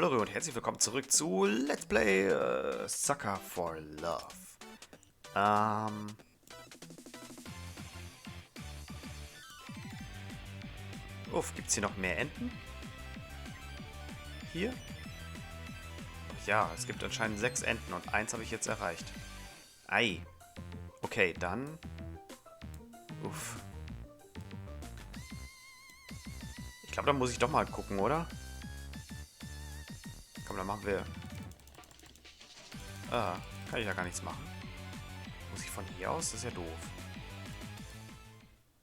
Hallo und herzlich willkommen zurück zu Let's Play Sucker for Love. Gibt's hier noch mehr Enten? Hier? Ja, es gibt anscheinend 6 Enten und 1 habe ich jetzt erreicht. Ei. Okay, dann... Ich glaube, da muss ich doch mal gucken, oder? Komm, dann machen wir... kann ich ja gar nichts machen. Muss ich von hier aus? Das ist ja doof.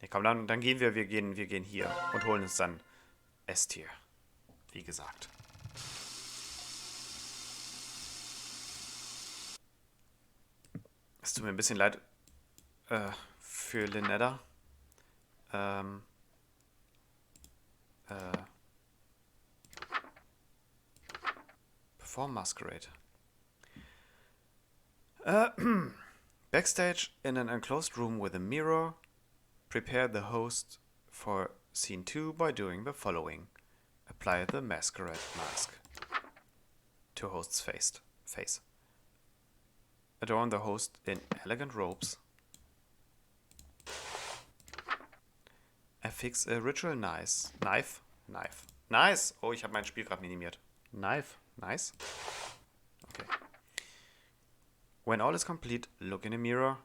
Ne, komm, dann gehen wir gehen hier und holen uns dann S-Tier. Wie gesagt. Es tut mir ein bisschen leid für Lynetta. Perform Masquerade. Backstage in an enclosed room with a mirror. Prepare the host for scene 2 by doing the following. Apply the masquerade mask to host's face. Adorn the host in elegant robes. Affix a ritual knife. Nice! Oh, ich habe mein Spiel gerade minimiert. Knife. Nice. Okay. When all is complete, look in a mirror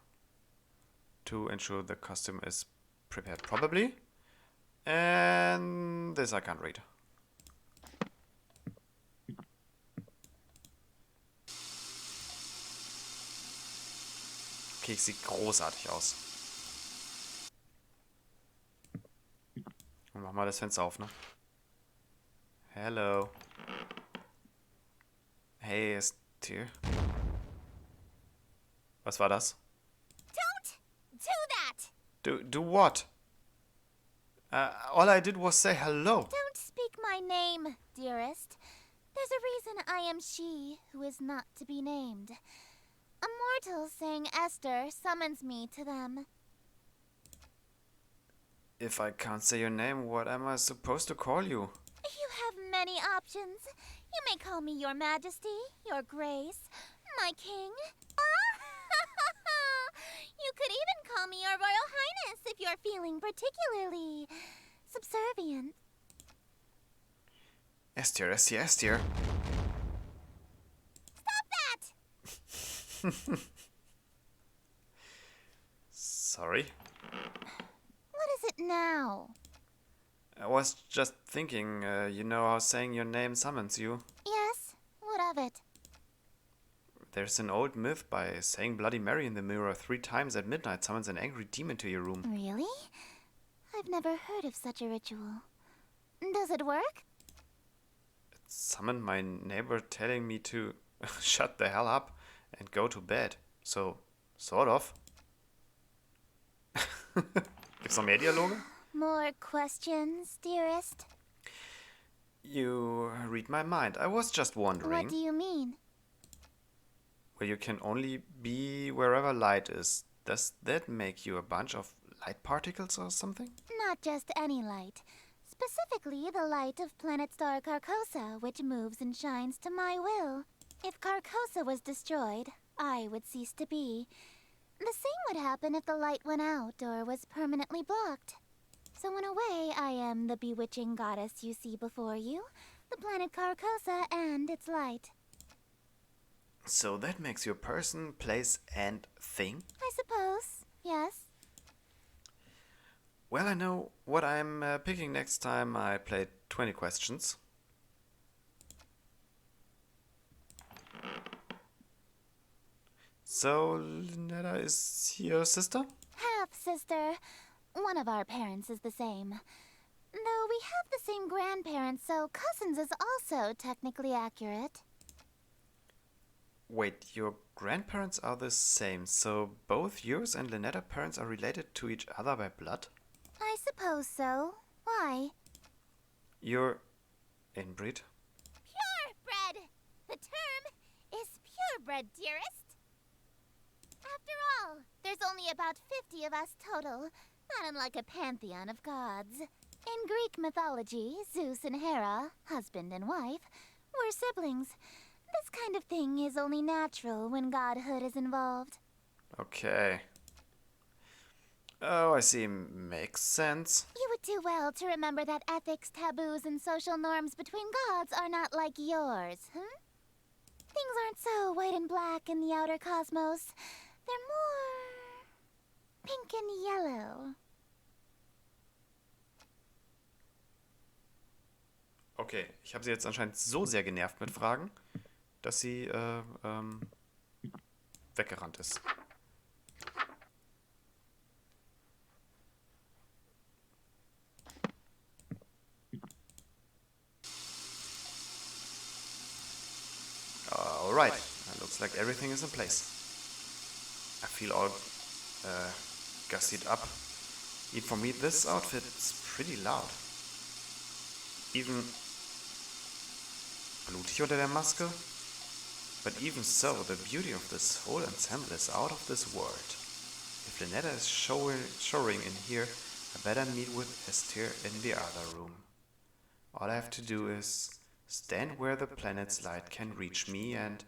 to ensure the costume is prepared properly. And this I can't read. Okay, sieht großartig aus. Und mach mal das Fenster auf, ne? Hello. Hey, ist hier. Was war das? Don't do that! Do what? All I did was say hello. Don't speak my name, dearest. There's a reason I am she who is not to be named. A mortal saying Esther summons me to them. If I can't say your name, what am I supposed to call you? You have many options. You may call me your majesty, your grace, my king. You could even call me your royal highness if you're feeling particularly subservient. Esther. Stop that! Sorry. What is it now? I was just thinking, you know how saying your name summons you? Yes, what of it? There's an old myth by saying Bloody Mary in the mirror 3 times at midnight summons an angry demon to your room. Really? I've never heard of such a ritual. Does it work? It summoned my neighbor telling me to shut the hell up and go to bed. So, sort of. Gibt's noch mehr Dialoge? More questions, dearest? You read my mind. I was just wondering. What do you mean? Well, you can only be wherever light is. Does that make you a bunch of light particles or something? Not just any light. Specifically, the light of planet star Carcosa, which moves and shines to my will. If Carcosa was destroyed, I would cease to be. The same would happen if the light went out or was permanently blocked. So in a way, I am the bewitching goddess you see before you, the planet Carcosa and its light. So that makes you a person, place, and thing? I suppose, yes. Well, I know what I'm picking next time I play 20 questions. So, Lynetta is your sister? Half-sister. One of our parents is the same. Though we have the same grandparents, so cousins is also technically accurate. Wait, your grandparents are the same, so both yours and Lynetta parents are related to each other by blood? I suppose so. Why? You're inbreed? Purebred! The term is purebred, dearest. After all, there's only about 50 of us total, not unlike a pantheon of gods. In Greek mythology, Zeus and Hera, husband and wife, We're siblings. This kind of thing is only natural when godhood is involved. Okay. Oh, I see. Makes sense. You would do well to remember that ethics, taboos, and social norms between gods are not like yours, huh? Things aren't so white and black in the outer cosmos. They're more pink and yellow. Okay, ich habe sie jetzt anscheinend so sehr genervt mit Fragen, dass sie weggerannt ist. Alright, looks like everything is in place. I feel all gussied up. Even for me, this outfit's pretty loud. Even blutig unter der Maske? But even so, the beauty of this whole ensemble is out of this world. If Lynetta is showering in here, I better meet with Esther in the other room. All I have to do is stand where the planet's light can reach me and...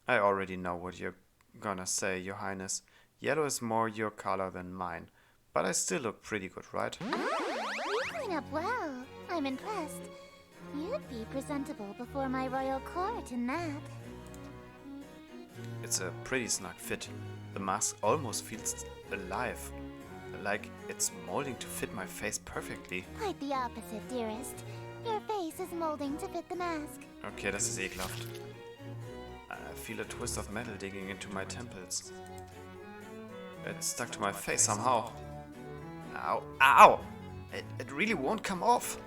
I already know what you're gonna say, Your Highness. Yellow is more your color than mine, but I still look pretty good, right? You clean up well. I'm impressed. You'd be presentable before my royal court in that. It's a pretty snug fit. The mask almost feels alive. Like it's molding to fit my face perfectly. Quite the opposite, dearest. Your face is molding to fit the mask. Okay, das ist ekelhaft. I feel a twist of metal digging into my temples. It's stuck to my face somehow. Ow, ow! It really won't come off.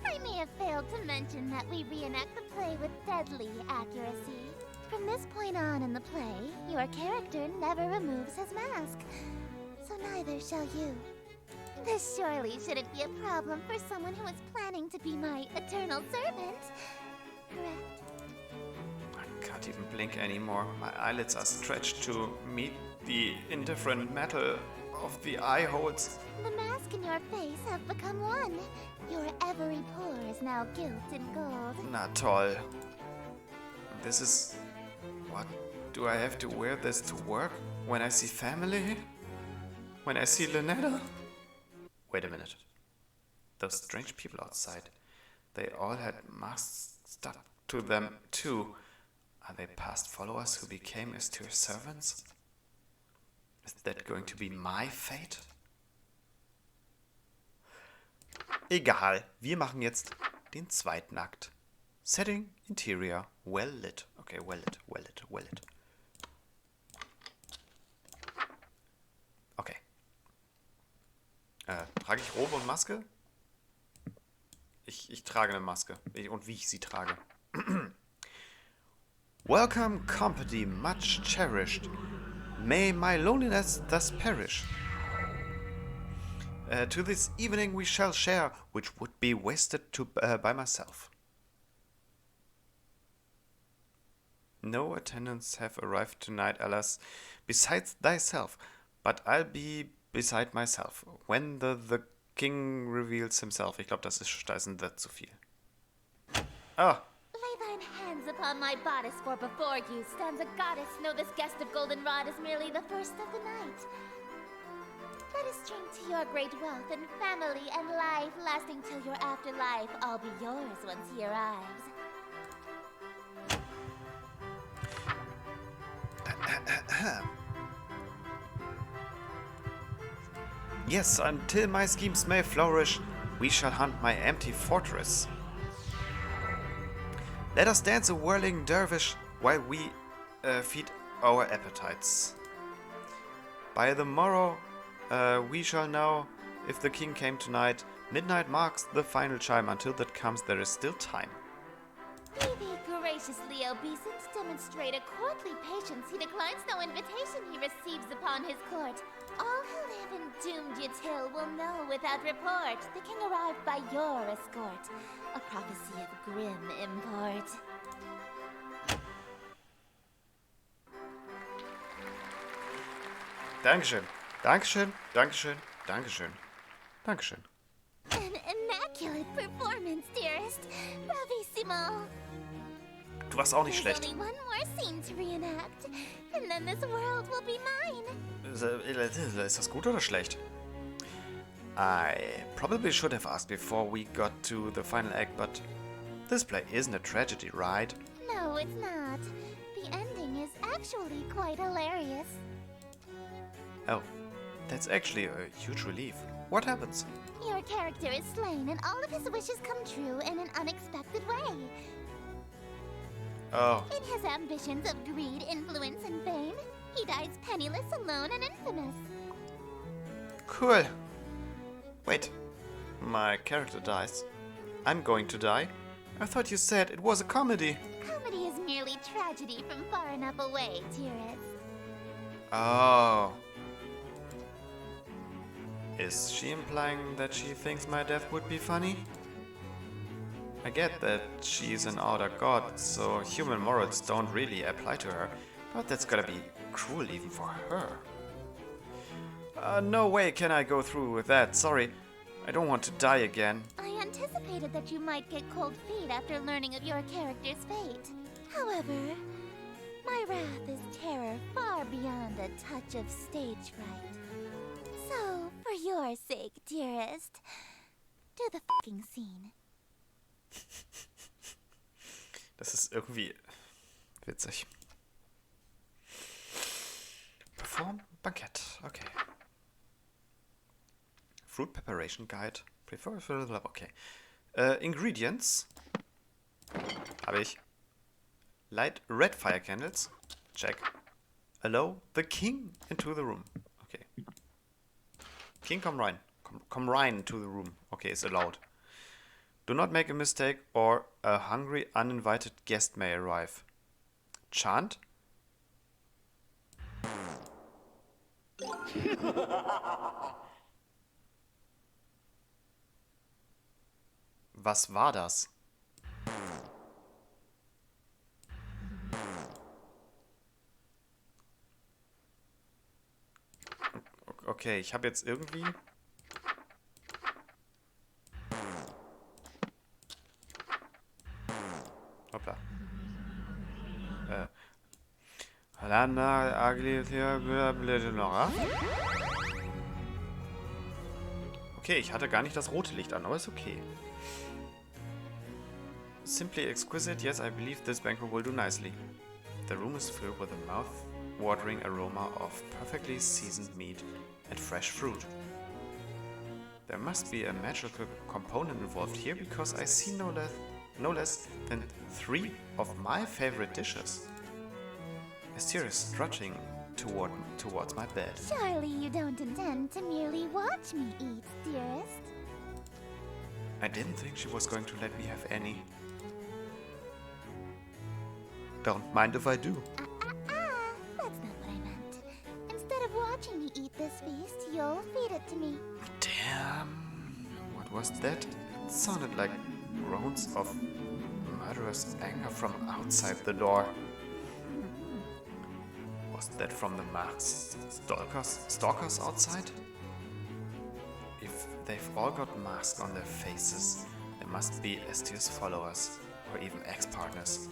I may have failed to mention that we reenact the play with deadly accuracy. From this point on in the play, your character never removes his mask. So neither shall you. This surely shouldn't be a problem for someone who is planning to be my eternal servant. Correct? I can't even blink anymore. My eyelids are stretched to meet the indifferent metal of the eye holes. The mask and your face have become one. Your every pore is now gilt in gold. Na toll. This is... What? Do I have to wear this to work? When I see family? When I see Lynetta? Wait a minute. Those strange people outside. They all had masks stuck to them too. Are they past followers who became Esther's servants? Is that going to be my fate? Egal, wir machen jetzt den zweiten Akt. Setting, Interior, well lit. Okay, well lit, well lit, well lit. Okay. Trage ich Robe und Maske? Ich trage eine Maske. Und wie ich sie trage. Welcome, company much cherished. May my loneliness thus perish. To this evening we shall share, which would be wasted by myself. No attendants have arrived tonight, alas, besides thyself, but I'll be beside myself, when the king reveals himself. Ich glaube, da ist ein The zu viel. Ah! Lay thine hands upon my bodice, for before you stands a goddess. Know this guest of goldenrod is merely the first of the night. Let us drink to your great wealth and family and life, lasting till your afterlife. All be yours once he arrives. Yes, until my schemes may flourish, we shall hunt my empty fortress. Let us dance a whirling dervish while we feed our appetites. By the morrow, we shall know if the king came tonight. Midnight marks the final chime. Until that comes, there is still time. Be thee graciously obeisant, demonstrate a courtly patience. He declines no invitation he receives upon his court. All who live in doomed Yatil will know without report. The king arrived by your escort, a prophecy of grim import. Dankeschön. Dankeschön. Dankeschön. Dankeschön. Dankeschön. An immaculate performance, dismal. Du warst auch nicht There's schlecht. only one more scene to reenact, and then this world will be mine. Ist das gut oder schlecht? I probably should have asked before we got to the final act, but this play isn't a tragedy, right? No, it's not. The ending is actually quite hilarious. Oh, that's actually a huge relief. What happens? Your character is slain and all of his wishes come true in an unexpected way. Oh, In his ambitions of greed, influence, and fame, he dies penniless, alone, and infamous. cool. Wait, my character dies. I'm going to die? I thought you said it was a comedy. Comedy is merely tragedy from far enough away, dearest. Oh. Is she implying that she thinks my death would be funny? I get that she's an outer god, so human morals don't really apply to her, but that's gotta be cruel even for her. No way can I go through with that, sorry. I don't want to die again. I anticipated that you might get cold feet after learning of your character's fate. However, my wrath is terror far beyond a touch of stage fright. So, for your sake, dearest, do the fucking scene. Das ist irgendwie witzig. Perform Bankett, okay. Fruit preparation guide. Prefer, okay. Ingredients. Habe ich. Light red fire candles. Check. Allow the king into the room. Okay. King, come rein. Come rein to the room. Okay, it's allowed. Do not make a mistake or a hungry, uninvited guest may arrive. Chant. Was war das? Okay, ich habe jetzt irgendwie... Hoppla. Okay, ich hatte gar nicht das rote Licht an, aber ist okay. Simply exquisite, yes, I believe this banquet will do nicely. The room is filled with a mouth-watering aroma of perfectly seasoned meat and fresh fruit. There must be a magical component involved here because I see no less than 3 of my favorite dishes. Mysterious strutting towards my bed. Surely you don't intend to merely watch me eat, dearest. I didn't think she was going to let me have any. Don't mind if I do. That's not what I meant. Instead of watching me eat this feast, you'll feed it to me. Damn. What was that? It sounded like groans of murderous anger from outside the door. Was that from the masked stalkers outside? If they've all got masks on their faces, they must be Estier's followers, or even ex-partners.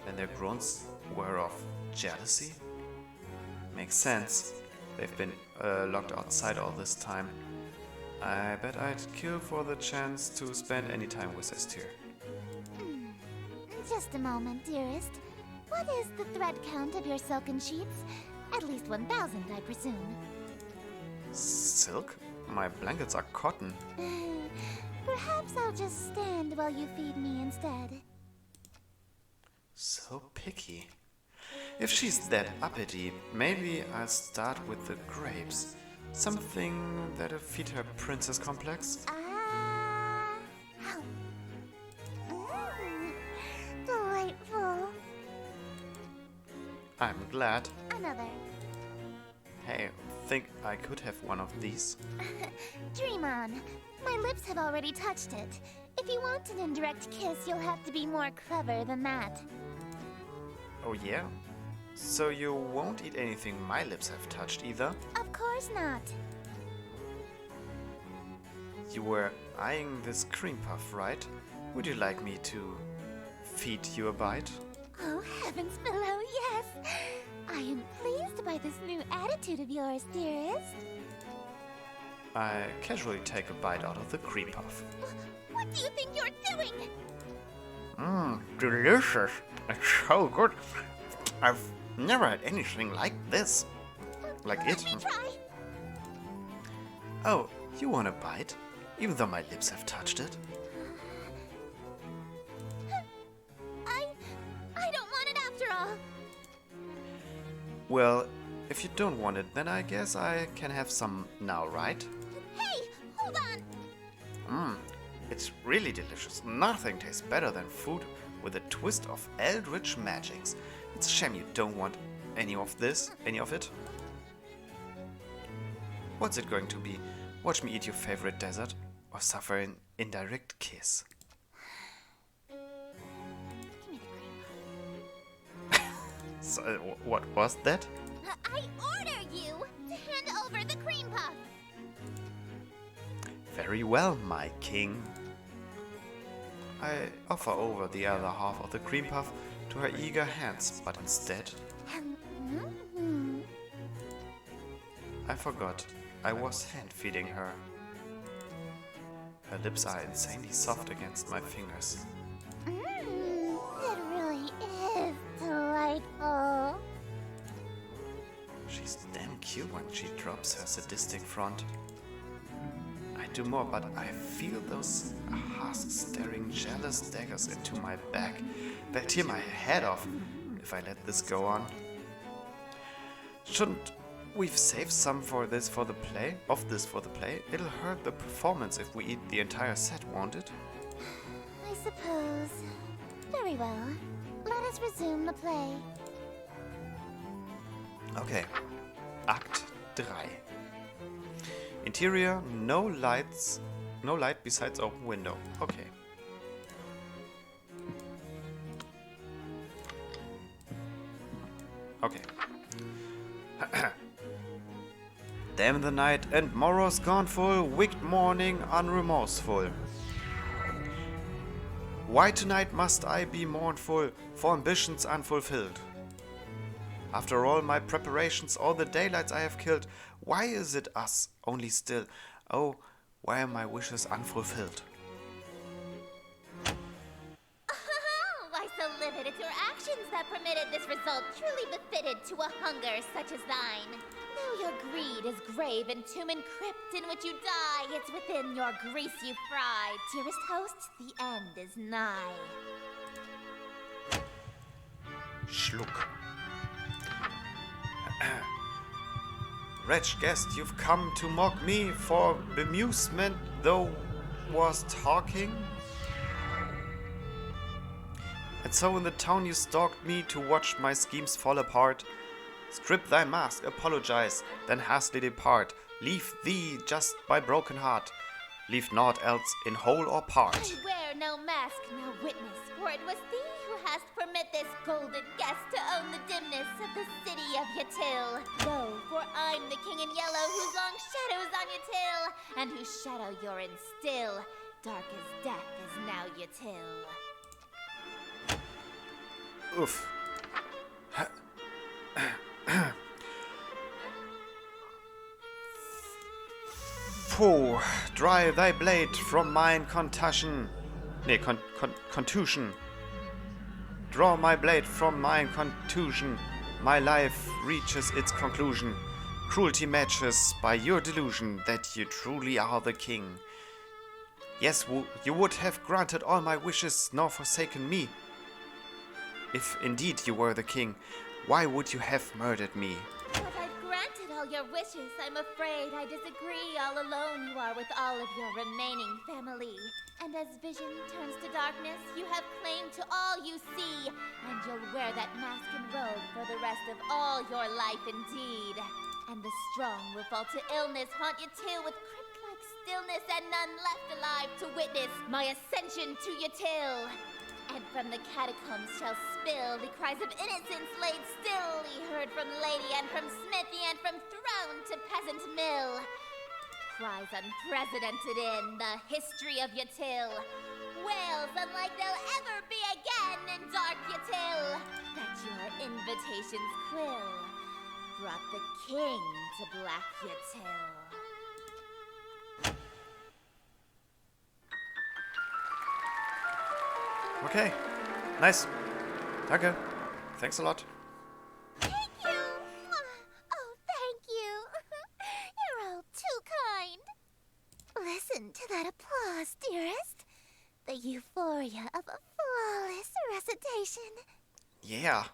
And their groans were of jealousy? Makes sense. They've been locked outside all this time. I bet I'd kill for the chance to spend any time with Estier. Just a moment, dearest. What is the thread count of your silken sheets? At least 1,000, I presume. Silk? My blankets are cotton. Perhaps I'll just stand while you feed me instead. So picky. If she's that uppity, maybe I'll start with the grapes. Something that'll feed her princess complex. Delightful. I'm glad. Another. Hey, think I could have one of these? Dream on. My lips have already touched it. If you want an indirect kiss, you'll have to be more clever than that. Oh yeah? So you won't eat anything my lips have touched either? Of course not. You were eyeing this cream puff, right? Would you like me to feed you a bite? Oh, heavens below, yes. I am pleased by this new attitude of yours, dearest. I casually take a bite out of the cream puff. What do you think you're doing? Delicious. It's so good. I've never had anything like this. Like it. Let me try. Oh, you want a bite? Even though my lips have touched it? I don't want it after all. Well, if you don't want it, then I guess I can have some now, right? Hey, hold on. It's really delicious. Nothing tastes better than food with a twist of eldritch magics. It's a shame you don't want any of it. What's it going to be? Watch me eat your favorite dessert or suffer an indirect kiss. Give me the cream. So, what was that? I order you to hand over the cream puff. Very well, my king. I offer over the other half of the cream puff to her eager hands, but instead, I forgot I was hand-feeding her. Her lips are insanely soft against my fingers. It really is delightful. She's damn cute when she drops her sadistic front. I do more, but I feel those husks staring jealous daggers into my back. They'll tear my head off if I let this go on. Shouldn't we've saved some for the play? It'll hurt the performance if we eat the entire set, won't it? I suppose. Very well. Let us resume the play. Okay. Act 3. Interior, no light besides open window. Okay. Okay. Damn the night and morrow scornful, wicked morning unremorseful. Why tonight must I be mournful for ambitions unfulfilled? After all my preparations, all the daylights I have killed, why is it us only still? Oh, why are my wishes unfulfilled? Why so livid it's your actions that permitted this result, truly befitted to a hunger such as thine. Though your greed is grave and tomb and crypt in which you die, it's within your grease you fry. Dearest hosts, the end is nigh. Schluck. Wretched guest, you've come to mock me for bemusement, though was talking? And so in the town you stalked me to watch my schemes fall apart. Strip thy mask, apologize, then hastily depart. Leave thee just by broken heart. Leave naught else in whole or part. I wear no mask, no witness, for it was thee who hast permit this golden guest to own the dimness of the city of Yatil. Lo, for I'm the king in yellow whose long shadow's on Yatil, and whose shadow you're in still. Dark as death is now Yatil. Oof. Pooh, dry thy blade from mine contusion. Contusion. Draw my blade from mine contusion. My life reaches its conclusion. Cruelty matches by your delusion that you truly are the king. Yes, you would have granted all my wishes nor forsaken me. If indeed you were the king, why would you have murdered me? But I've granted all your wishes. I'm afraid I disagree. All alone you are with all of your remaining family. And as vision turns to darkness, you have claim to all you see. And you'll wear that mask and robe for the rest of all your life indeed. And the strong will fall to illness, haunt you till with crypt-like stillness, and none left alive to witness my ascension to Yatil. And from the catacombs shall spill the cries of innocence laid still, he heard from lady and from smithy and from throne to peasant mill. Cries unprecedented in the history of Yatil. Wails unlike they'll ever be again, nation's quill, brought the king to black your till. Okay, nice. Danke. Thanks a lot. Thank you! Oh, thank you! You're all too kind. Listen to that applause, dearest. The euphoria of a flawless recitation. Yeah.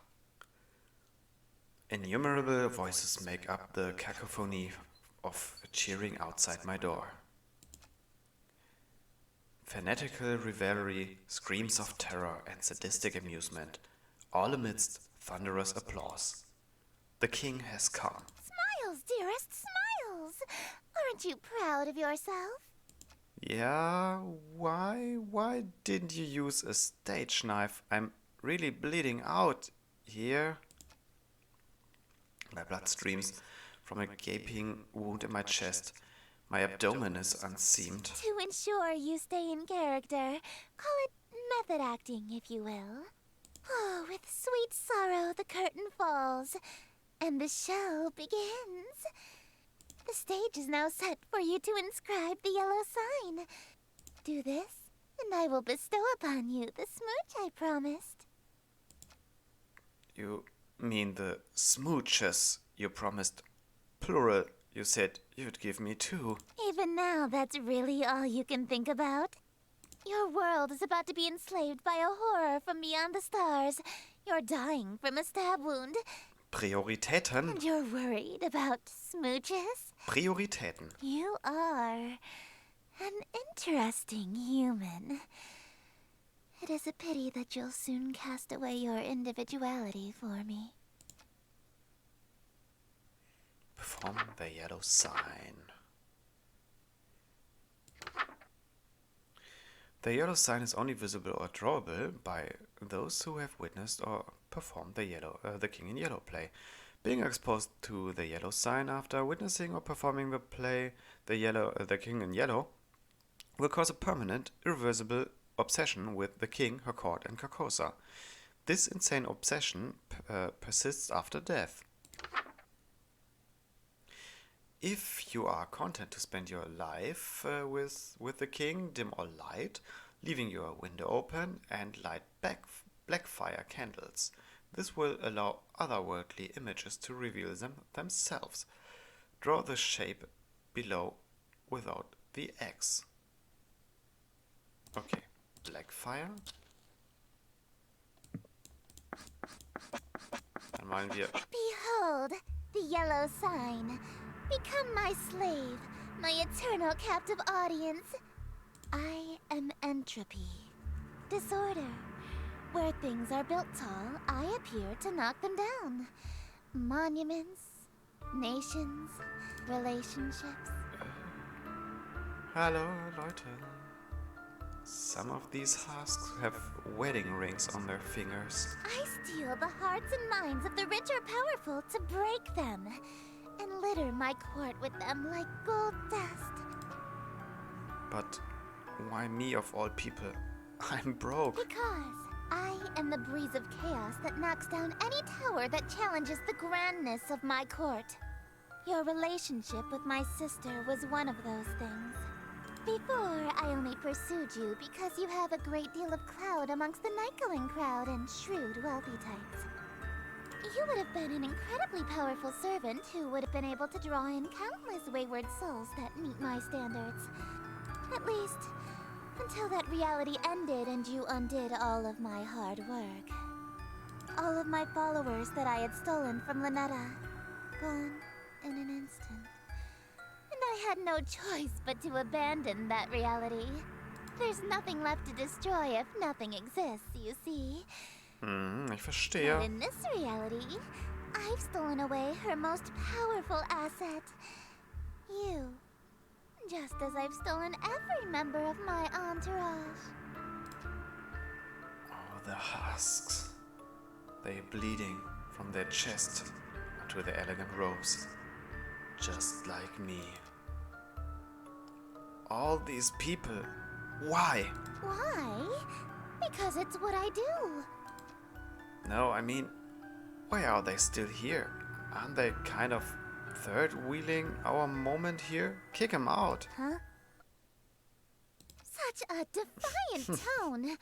Innumerable voices make up the cacophony of cheering outside my door. Fanatical revelry, screams of terror and sadistic amusement, all amidst thunderous applause. The king has come. Smiles, dearest, smiles! Aren't you proud of yourself? Yeah, why didn't you use a stage knife? I'm really bleeding out here. My blood streams from a gaping wound in my chest. My abdomen is unseamed. To ensure you stay in character, call it method acting, if you will. Oh, with sweet sorrow the curtain falls, and the show begins. The stage is now set for you to inscribe the yellow sign. Do this, and I will bestow upon you the smooch I promised. You mean the smooches you promised? Plural, you said you'd give me too. Even now, that's really all you can think about? Your world is about to be enslaved by a horror from beyond the stars. You're dying from a stab wound. Prioritäten? And you're worried about smooches? Prioritäten. You are an interesting human. It is a pity that you'll soon cast away your individuality for me. Perform the yellow sign. The yellow sign is only visible or drawable by those who have witnessed or performed the King in Yellow play. Being exposed to the yellow sign after witnessing or performing the play, the King in Yellow, will cause a permanent, irreversible obsession with the king, her court, and Carcosa. This insane obsession persists after death. If you are content to spend your life with the king, dim or light, leaving your window open and light black fire candles. This will allow otherworldly images to reveal themselves. Draw the shape below without the X. Okay, black fire. Dann malen wir. Behold, the yellow sign. Become my slave, my eternal captive audience. I am entropy, disorder. Where things are built tall, I appear to knock them down. Monuments, nations, relationships. Hallo, Leute. Some of these husks have wedding rings on their fingers. I steal the hearts and minds of the rich or powerful to break them, and litter my court with them like gold dust. But why me of all people? I'm broke. Because I am the breeze of chaos that knocks down any tower that challenges the grandness of my court. Your relationship with my sister was one of those things. Before, I only pursued you because you have a great deal of clout amongst the night-going crowd and shrewd, wealthy types. You would have been an incredibly powerful servant who would have been able to draw in countless wayward souls that meet my standards. At least, until that reality ended and you undid all of my hard work. All of my followers that I had stolen from Lynetta, gone in an instant. And I had no choice but to abandon that reality. There's nothing left to destroy if nothing exists, you see. Ich verstehe. But in this reality, I've stolen away her most powerful asset. You. Just as I've stolen every member of my entourage. Oh, the husks. They bleeding from their chest onto their elegant robes. Just like me. All these people. Why? Why? Because it's what I do. No, I mean, Why are they still here? Aren't they kind of third-wheeling our moment here? Kick 'em out. Huh? Such a defiant tone.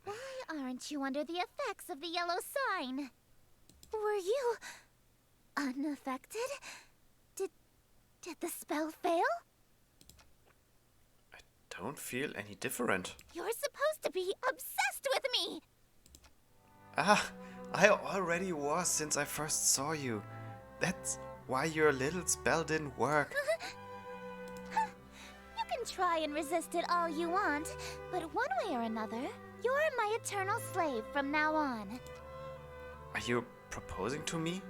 Why aren't you under the effects of the yellow sign? Were you unaffected? Did the spell fail? I don't feel any different. You're supposed to be obsessed with me! Ah, I already was since I first saw you. That's why your little spell didn't work. You can try and resist it all you want, but one way or another, you're my eternal slave from now on. Are you proposing to me?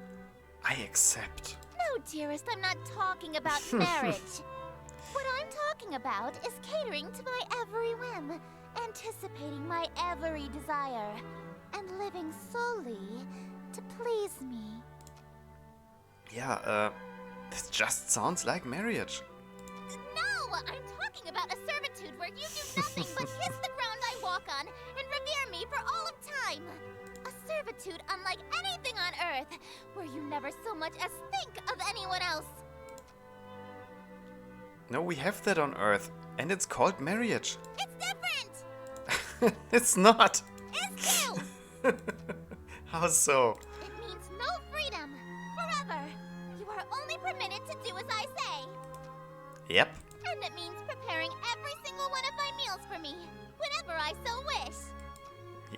I accept. No, dearest, I'm not talking about marriage. What I'm talking about is catering to my every whim, anticipating my every desire, and living solely to please me. Yeah, this just sounds like marriage. No! I'm talking about a servitude where you do nothing but kiss the ground I walk on and revere me for all of time. A servitude unlike anything on Earth, where you never so much as think of anyone else. No, we have that on Earth, and it's called marriage. It's different! It's not. It's too! How so? It means no freedom. Forever. You are only permitted to do as I say. Yep. And it means preparing every single one of my meals for me, whenever I so wish.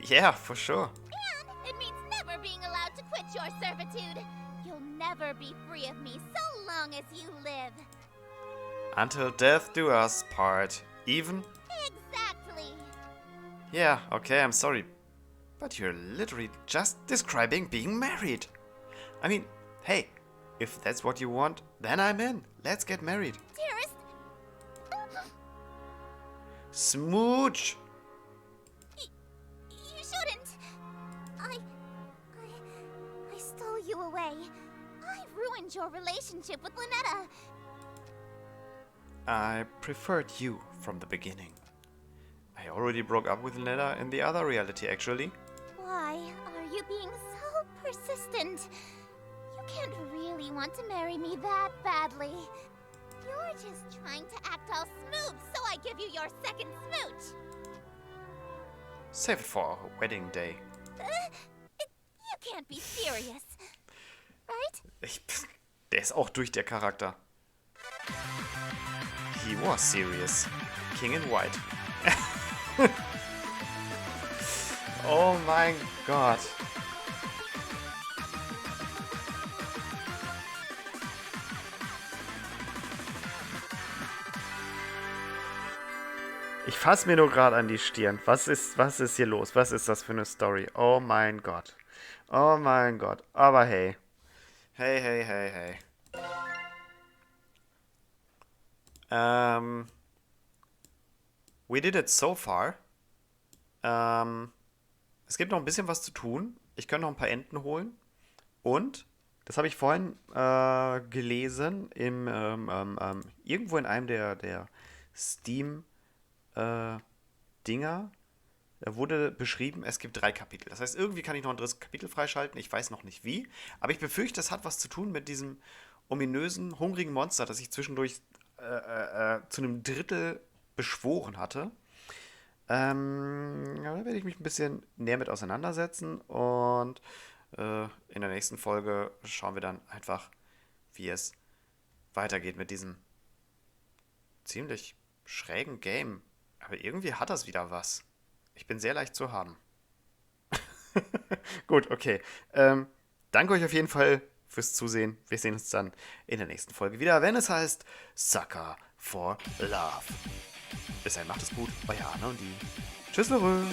Yeah, for sure. And it means never being allowed to quit your servitude. You'll never be free of me so long as you live. Until death do us part. Even? Exactly. Yeah, okay, I'm sorry. But you're literally just describing being married. I mean, hey, if that's what you want, then I'm in. Let's get married. Dearest. Smooch! You shouldn't. I stole you away. I ruined your relationship with Lynetta. I preferred you from the beginning. I already broke up with Neda in the other reality, actually. Why are you being so persistent? You can't really want to marry me that badly. You're just trying to act all smooth so I give you your second smooch. Save it for our wedding day. You can't be serious, right? Der ist auch durch, der Charakter. He was serious. King in White. Oh mein Gott. Ich fass mir nur gerade an die Stirn. Was ist hier los? Was ist das für eine Story? Oh mein Gott. Oh mein Gott. Aber hey. Hey, hey, hey, hey. We did it so far. Es gibt noch ein bisschen was zu tun. Ich könnte noch ein paar Enten holen. Und, das habe ich vorhin gelesen, irgendwo in einem der Steam-Dinger, da wurde beschrieben, es gibt 3 Kapitel. Das heißt, irgendwie kann ich noch ein 3. Kapitel freischalten. Ich weiß noch nicht wie. Aber ich befürchte, das hat was zu tun mit diesem ominösen, hungrigen Monster, das ich zwischendurch zu einem Drittel beschworen hatte. Da werde ich mich ein bisschen näher mit auseinandersetzen und in der nächsten Folge schauen wir dann einfach, wie es weitergeht mit diesem ziemlich schrägen Game. Aber irgendwie hat das wieder was. Ich bin sehr leicht zu haben. Gut, okay. Danke euch auf jeden Fall fürs Zusehen. Wir sehen uns dann in der nächsten Folge wieder, wenn es heißt Sucker for Love. Bis dahin, macht es gut. Euer Anne und die. Tschüss, Lorö.